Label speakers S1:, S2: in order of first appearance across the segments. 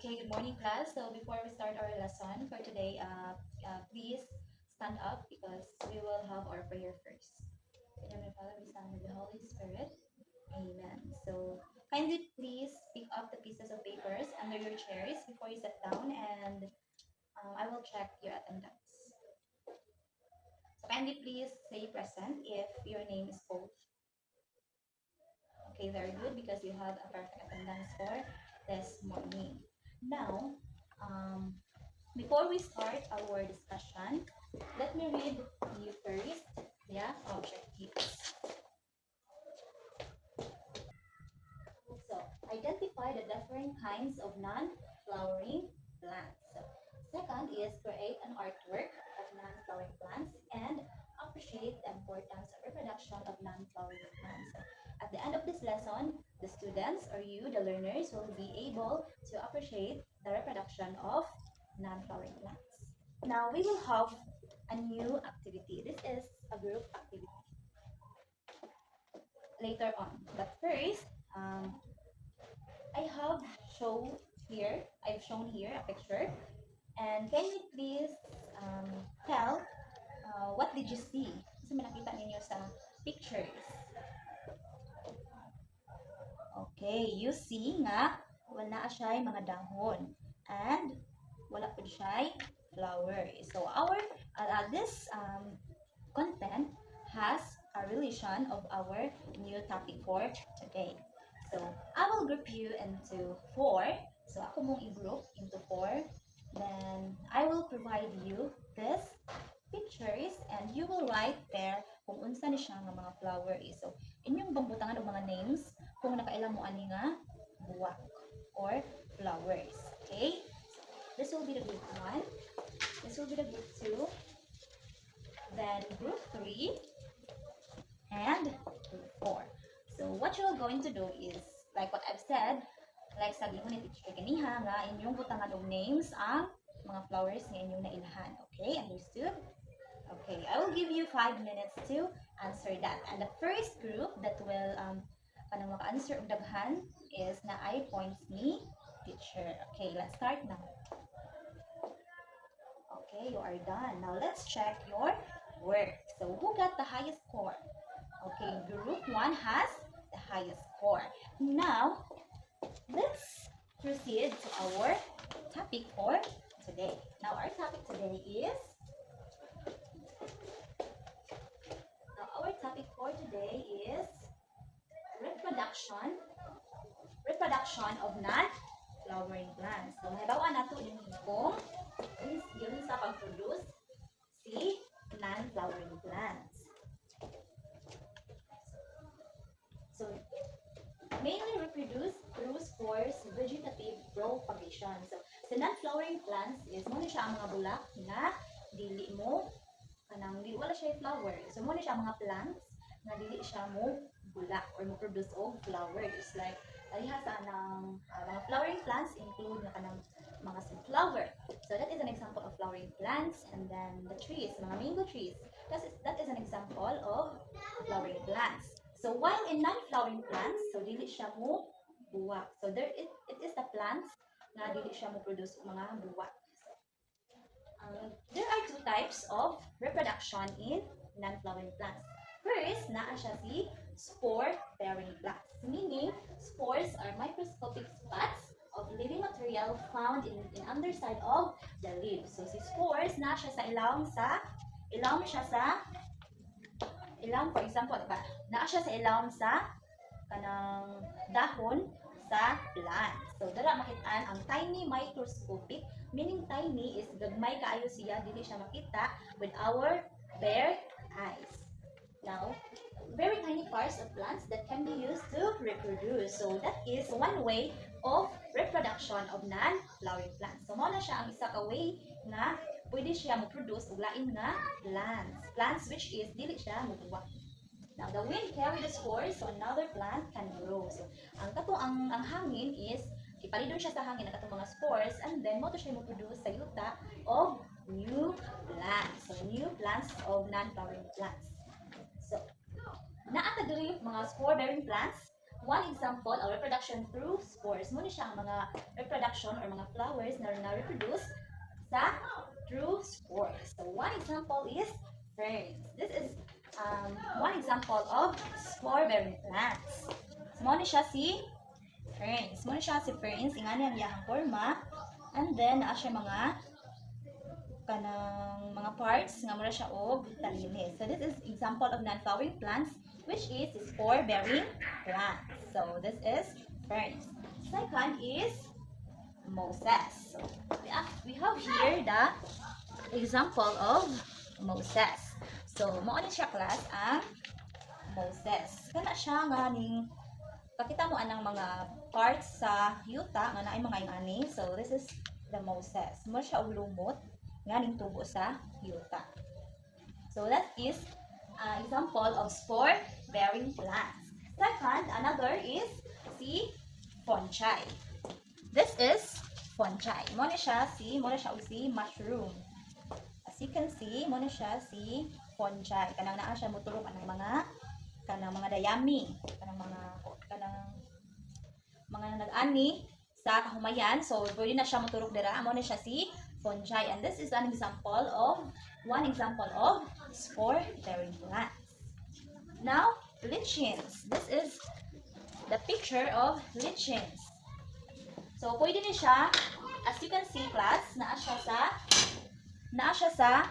S1: Okay, good morning, class. So before we start our lesson for today, please stand up because we will have our prayer first. In the name of the Father, the Son, and the Holy Spirit. Amen. So kindly please pick up the pieces of papers under your chairs before you sit down, and I will check your attendance. So kindly please say present if your name is called. Okay, very good because you have a perfect attendance for this morning. Now, um, before we start our discussion, let me read you first the objectives. So, identify the different kinds of non-flowering plants. Second is create an artwork of non-flowering plants and appreciate the importance of reproduction of non-flowering plants. At the end of this lesson, the students or you, the learners, will be able to appreciate the reproduction of non-flowering plants. Now we will have a new activity. This is a group activity later on. But first, I have show here. I've shown here a picture. And can you please um, tell what did you see? Kasi may nakita ninyo sa pictures. Okay, you see nga wala siya mga dahon and wala po siya flower. So our this content has a relation of our new topic for today. So I will group you into four. So ako mong i-group into four. Then I will provide you this pictures and you will write there kung unsa ni siya nga mga flower is. So inyong bangbutangan og mga names kung nakailang mo ani nga buwak or flowers. Okay? This will be the group 1. This will be the group 2. Then group 3 and group 4. So what you're going to do is, like what I've said, like sa gihon ni teacher kaniha nga inyong butangan og names ang mga flowers nga inyong nailhan. Okay, understood? Okay, I will give you 5 minutes to answer that. And the first group that will kanang maka-answer og daghan is na I points ni teacher. Okay, let's start now. Okay, you are done. Now let's check your work. So who got the highest score? Okay, group 1 has the highest score. Now, let's proceed to our topic for today. Now, our topic today is reproduction of non-flowering plants. So, halimbawa nato yung kung is yun sa pag-produce si non-flowering plants. So, mainly reproduce through spores vegetative propagation. So, sa non-flowering plants is mo siya ang mga bulak na dili mo kanang dili wala siya flower. So, mo siya ang mga plants na dili siya mo bulak or mo produce og flowers. Like ariha sa ng mga flowering plants include na kanang mga sunflower. So that is an example of flowering plants, and then the trees, mga mango trees. That is an example of flowering plants. So while in non-flowering plants, so dili siya mo buwak. So it is the plants na dili siya mo produce mga buwak. There are two types of reproduction in non-flowering plants. First, naa siya si spore-bearing plants. Meaning, spores are microscopic spots of living material found in underside of the leaves. So si spores naa siya sa ilawom for example, diba? Naa siya sa ilawom sa kanang dahon sa plant. So dara makitaan ang tiny microscopic, meaning tiny is gagmay kaayo siya, dili siya makita with our bare eyes. Now, very tiny parts of plants that can be used to reproduce. So that is one way of reproduction of non-flowering plants. So mao na siya ang isa ka way na pwede siya mo-produce og lain nga plants which is dili siya mobuwak. Now the wind carry the spores so another plant can grow. So ang hangin is ipalidon siya sa hangin ang katong mga spores, and then mo to siya mo-produce sa yuta of new plants. So new plants of non-flowering plants. So, naa ta diri mga spore-bearing plants one example of reproduction through spores. Muna siya ang mga reproduction or mga flowers na na-reproduce sa through spores. So one example is ferns. This is one example of spore-bearing plants. So muna siya si ferns. Muna siya si ferns. Ingani ang iyang forma. And then, naa siya mga kanang mga parts nga mura siya og talinis. So this is example of non-flowering plants which is spore-bearing plants. So this is ferns. Second is mosses. So we have here the example of mosses. So mao ni siya class ang mosses. Kana siya nga ning pakita mo anang mga parts sa yuta nga naay mga ingani. So this is the mosses. Mo siya og lumot nga ning tubo sa yuta. So that is an example of spore-bearing plants. Second, another is si fungi. This is fungi. Mo na siya og si mushroom. As you can see, mo na siya si fungi. Kanang naa siya mutulog anang mga dayami, kanang mga nag-ani sa kahumayan. So pwede na siya mutulog dira. Mo na siya si fungi, and this is one example of spore-bearing plants. Now, lichens. This is the picture of lichens. So pwede ni siya, as you can see class, naa siya sa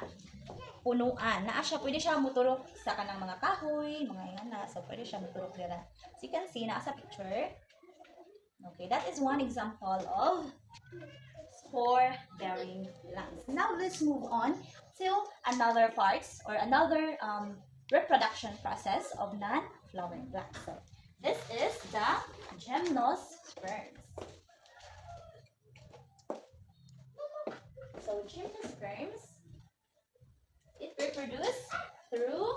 S1: punuan. Pwede siya mutulog sa kanang mga kahoy, mga ingana. So pwede siya mutulog dira. As you can see, naa sa picture. Okay, that is one example of spore-bearing plants. Now let's move on to another parts or another reproduction process of non-flowering plants. So this is the gymnosperms. So gymnosperms, it reproduces through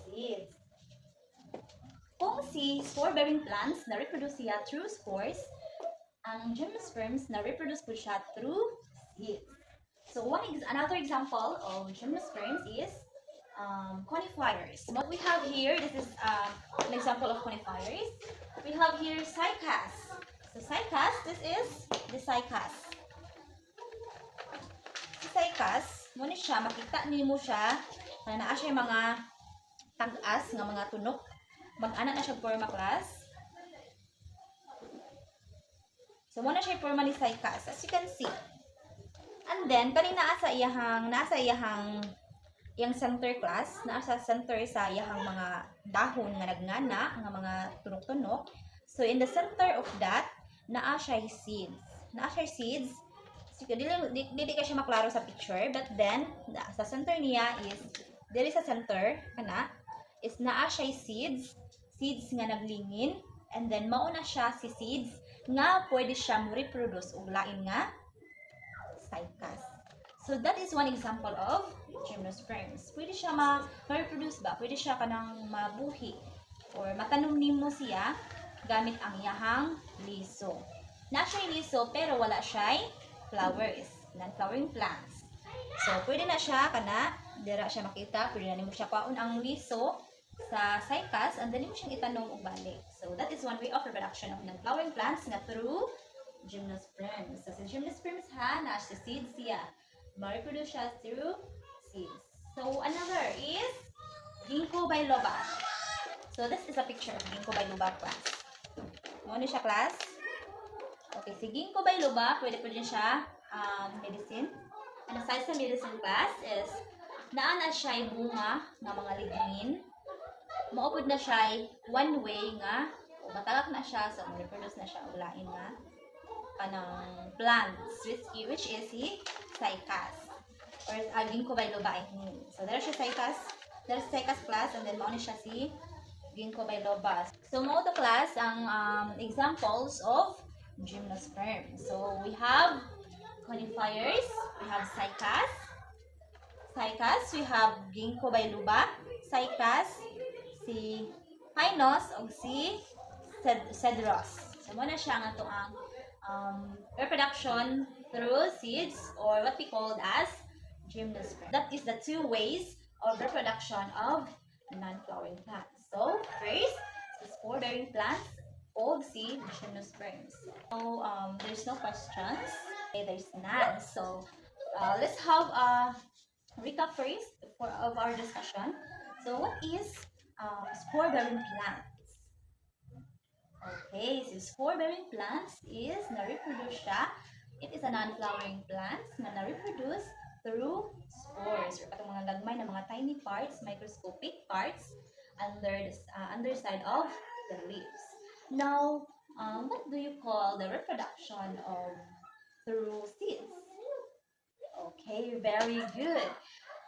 S1: seeds. Kung si spore-bearing plants na reproduce siya through spores, ang gymnosperms na reproduce po siya through seeds. So another example of gymnosperms is conifers. What we have here, this is an example of conifers. We have here cycas. So cycas, this is the cycas. Si cycas, muna siya, makita nimo siya na naa siya mga tag-as nga mga tunok. Mag-ana na siya forma class. So muna siya forma ni cycas, as you can see. And then kani nasa iyahang center class, nasa center sa iyahang mga dahon nga nagnana, nga mga tunok-tunok. So in the center of that, naa siya seeds. So dili ka siya maklaro sa picture, but then sa center niya is dili sa center kana is naa siya seeds nga naglingin, and then mauna siya si seeds nga pwede siya mo-reproduce og lain nga cycas. So that is one example of gymnosperms. Pwede siya ma-reproduce ba? Pwede siya kanang mabuhi or matanom nimo siya gamit ang iyahang liso. Na siya liso pero wala siya flowers, non-flowering plants. So pwede na siya kana dira siya makita, pwede na nimo siya paon ang liso sa cycas, and then mo siyang itanom og balik. So that is one way of reproduction of non-flowering plants nga through gymnosperms. So sa gymnosperms na siya seeds siya. Ma-reproduce siya through seeds. So another is ginkgo biloba. So this is a picture of ginkgo biloba class. Mo ni siya class. Okay, si ginkgo biloba pwede siya medicine. Ang size sa medicine class is naa na siya bunga nga mga lignin. Maupod na siya one way nga o matagak na siya, so reproduce na siya og lain nga kanang plants which is si cycas or ginkgo biloba. So there siya cycas class, and then mao ni siya si ginkgo biloba. So mao to class ang examples of gymnosperms. So we have conifers, we have cycas, we have ginkgo biloba, cycas, si pinus ug si cedrus. So mo na siya nga to ang reproduction through seeds or what we called as gymnosperm. That is the two ways of reproduction of non-flowering plants. So first, the spore-bearing plants old seed gymnosperms. So there's no questions. Okay, there's none. So let's have a recap first of our discussion. So what is spore-bearing plants? Okay, so spore-bearing plants is na-reproduce siya. It is a non-flowering plants na na-reproduce through spores or katong mga lagmay na mga tiny parts, microscopic parts under the underside of the leaves. Now, what do you call the reproduction of through seeds? Okay, very good.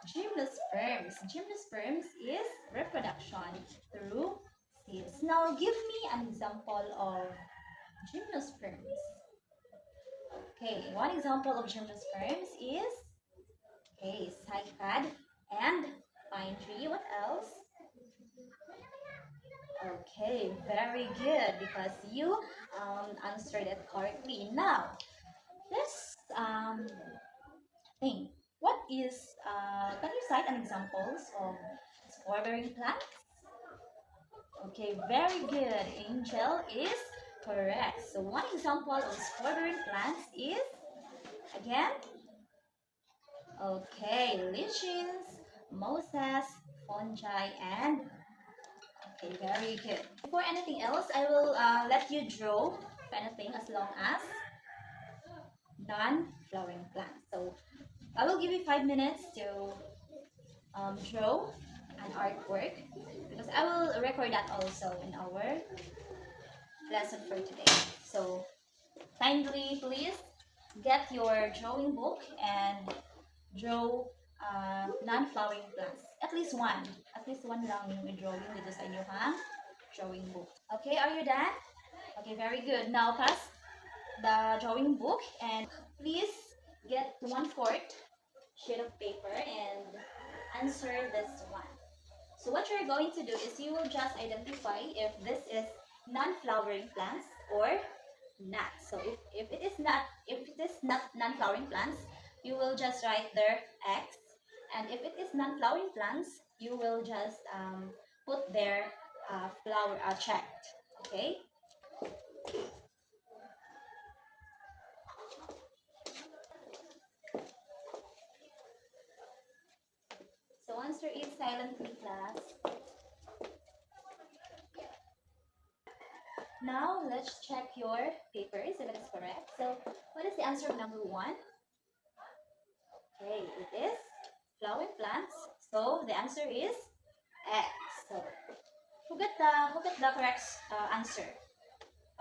S1: Gymnosperms. Gymnosperms is reproduction through seeds. Now, give me an example of gymnosperms. Okay, one example of gymnosperms is cycad and pine tree. What else? Okay, very good because you answered it correctly. Now, let's think. What is, can you cite an examples of spore-bearing plants? Okay, very good. Angel is correct. So one example of spore-bearing plants is, again, okay, lichens, mosses, fungi, and okay, very good. Before anything else, I will let you draw anything as long as non-flowering plants. So I will give you 5 minutes to draw an artwork because I will record that also in our lesson for today. So kindly please get your drawing book and draw non-flowering plants. At least one. At least one lang yung drawing dito sa inyong drawing book. Okay, are you done? Okay, very good. Now pass the drawing book and please get 1/4 sheet of paper and answer this one. So what you're going to do is you will just identify if this is non-flowering plants or not. So if it is not non-flowering plants, you will just write there X, and if it is non-flowering plants, you will just put their flower checked. Okay. So answer it silently, class. Now let's check your papers if it is correct. So what is the answer of number 1? Okay, it is flowering plants. So the answer is X. So who get the correct answer?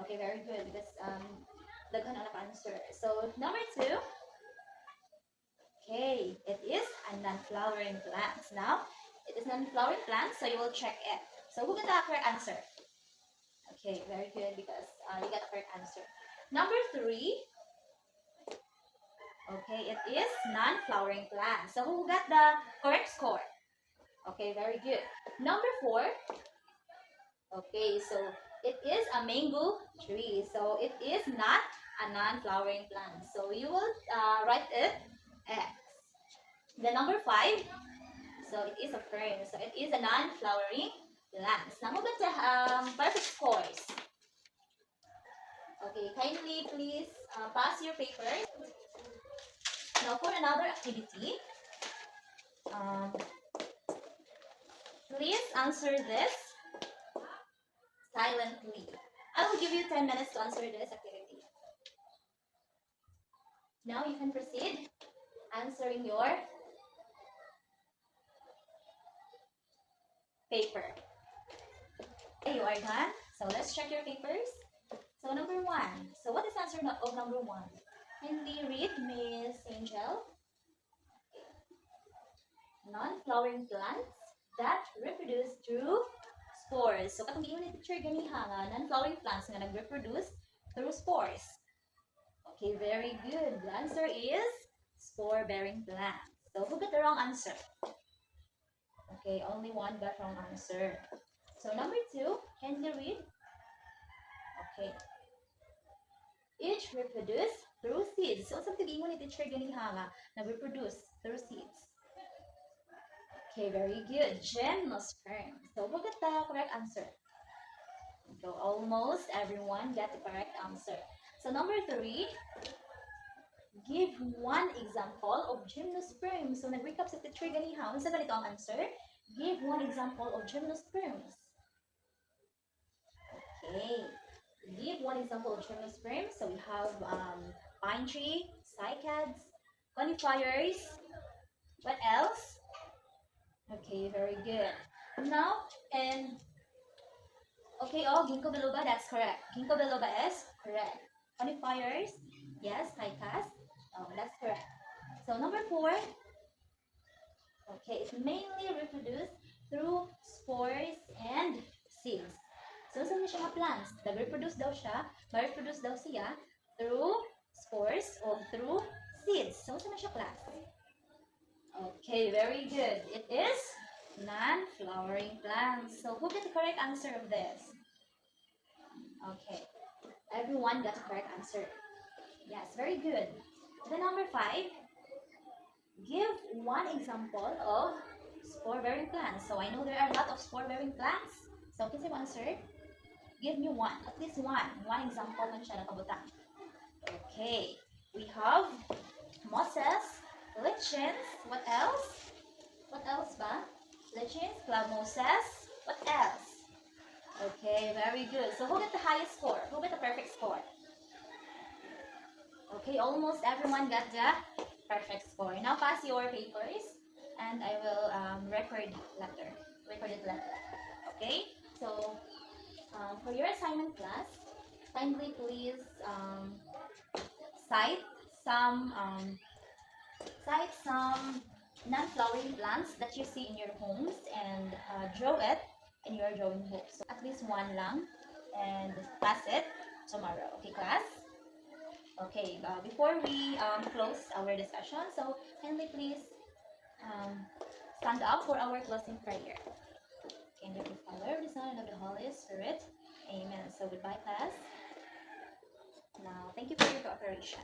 S1: Okay, very good because daghan na answer. So number 2. Okay, it is a non-flowering plants. Now it is non-flowering plants, so you will check it. So who get the correct answer? Okay, very good because you got the correct answer. Number 3. Okay, it is non-flowering plants. So who got the correct score? Okay, very good. Number 4. Okay, so it is a mango tree. So it is not a non-flowering plant. So you will write it X. The number 5. So it is a fern. So it is a non-flowering plant. Now who got the perfect scores? Okay, kindly please pass your papers. Now for another activity, please answer this silently. I will give you 10 minutes to answer this activity. Now you can proceed answering your paper. Okay, you are done. So let's check your papers. So number 1. So what is the answer of number 1? Kindly read, Miss Angel. Non-flowering plants that reproduce through spores. So katong giingon ni teacher ganiha nga non-flowering plants nga nag-reproduce through spores. Okay, very good. The answer is spore-bearing plants. So who got the wrong answer? Okay, only one got wrong answer. So number 2, can you read? Okay. Each reproduce through seeds. So sa gingon ni teacher ganiha nga nag-reproduce through seeds. Okay, very good. Gymnosperm. So who got the correct answer? So almost everyone got the correct answer. So number 3, give one example of gymnosperms. So nag-recap sa teacher ganiha. Unsa ganito ang answer? Give one example of gymnosperms. Okay. Give one example of gymnosperms. So we have pine tree, cycads, conifers. What else? Okay, very good. Now, and okay, oh, ginkgo biloba, that's correct. Ginkgo biloba is correct. Conifers, yes, cycads. Oh, that's correct. So number 4, okay, it mainly reproduce through spores and seeds. So, sa siya mga plants, nag-reproduce daw siya, ma-reproduce daw siya through spores or through seeds. So, sa siya class? Okay, very good. It is non-flowering plants. So, who got the correct answer of this? Okay, everyone got the correct answer. Yes, very good. Then number 5, give one example of spore-bearing plants. So, I know there are a lot of spore-bearing plants. So, can you answer? Give me one, at least one example man siya nakabutang. Okay, we have mosses, lichens, what else? What else ba? Lichens, club mosses, what else? Okay, very good. So who got the highest score? Who got the perfect score? Okay, almost everyone got the perfect score. Now pass your papers and I will record it later. Okay, so for your assignment class, kindly please cite some non-flowering plants that you see in your homes and draw it in your drawing book. So at least one lang and pass it tomorrow. Okay, class? Okay, before we close our discussion, so kindly please stand up for our closing prayer. In the name of the Father, the Son, and of the Holy Spirit. Amen. So goodbye, class. Now, thank you for your cooperation.